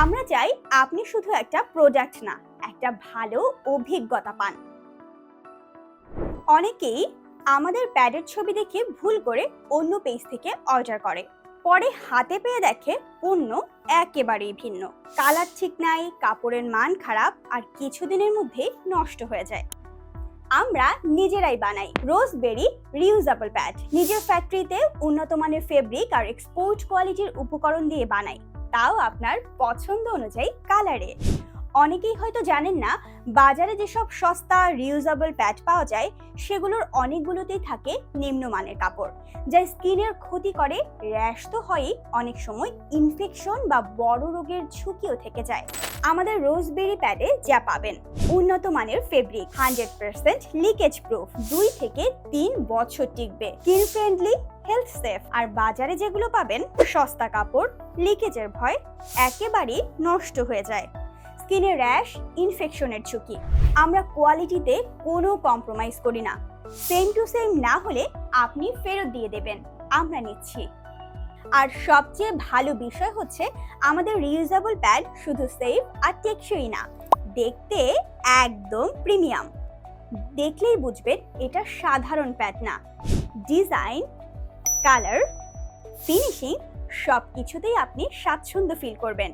আমরা চাই আপনি শুধু একটা প্রোডাক্ট না, একটা ভালো অভিজ্ঞতা পান। অনেকেই আমাদের প্যাডের ছবি দেখে ভুল করে অন্য পেজ থেকে অর্ডার করে, পরে হাতে পেয়ে দেখে পণ্য একেবারেই ভিন্ন। কালার ঠিক নাই, কাপড়ের মান খারাপ, আর কিছুদিনের মধ্যে নষ্ট হয়ে যায়। আমরা নিজেরাই বানাই রোজবেরি রিউজেবল প্যাড। নিজের ফ্যাক্টরিতে উন্নত মানের ফেব্রিক আর এক্সপোর্ট কোয়ালিটির উপকরণ দিয়ে বানাই, তাও আপনার পছন্দ অনুযায়ী কালারে। অনেকেই হয়তো জানেন না, বাজারে যেসব সস্তা রিউজেবল প্যাড পাওয়া যায় সেগুলোর অনেকগুলোতেই থাকে নিম্নমানের কাপড়, যা স্কিনের ক্ষতি করে। র্যাশ তো হয়ই, অনেক সময় ইনফেকশন বা বড় রোগের ঝুঁকিও থেকে যায়। আমাদের রোজবেরি প্যাডে যা পাবেন: উন্নত মানের ফেব্রিক, 100% লিকেজ প্রুফ, 2 থেকে 3 বছর টিকবে, স্কিন ফ্রেন্ডলি, হেলথ সেফ। আর বাজারে যেগুলো পাবেন সস্তা কাপড়, লিকেজের ভয়, একেবারেই নষ্ট হয়ে যায়, স্কিনের র্যাশ, ইনফেকশনের ঝুঁকি। আমরা কোয়ালিটিতে কোনো কম্প্রোমাইজ করি না। সেম টু সেম না হলে আপনি ফেরত দিয়ে দেবেন, আমরা নিচ্ছি। আর সবচেয়ে ভালো বিষয় হচ্ছে, আমাদের রিউজেবল প্যাড শুধু সেফ আর টেকসই না, দেখতে একদম প্রিমিয়াম। দেখলেই বুঝবেন এটা সাধারণ প্যাড না। ডিজাইন, কালার, ফিনিশিং সবকিছুতেই আপনি স্বাচ্ছন্দ্য ফিল করবেন।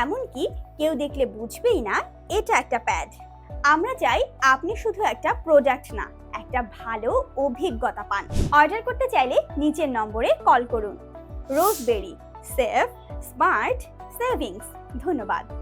এমনকি কেউ দেখলে বুঝবেই না এটা একটা প্যাড। আমরা চাই আপনি শুধু একটা প্রোডাক্ট না, একটা ভালো অভিজ্ঞতা পান। অর্ডার করতে চাইলে নিচের নম্বরে কল করুন। রোজবেরি, সেফ, স্মার্ট, সেভিংস। ধন্যবাদ।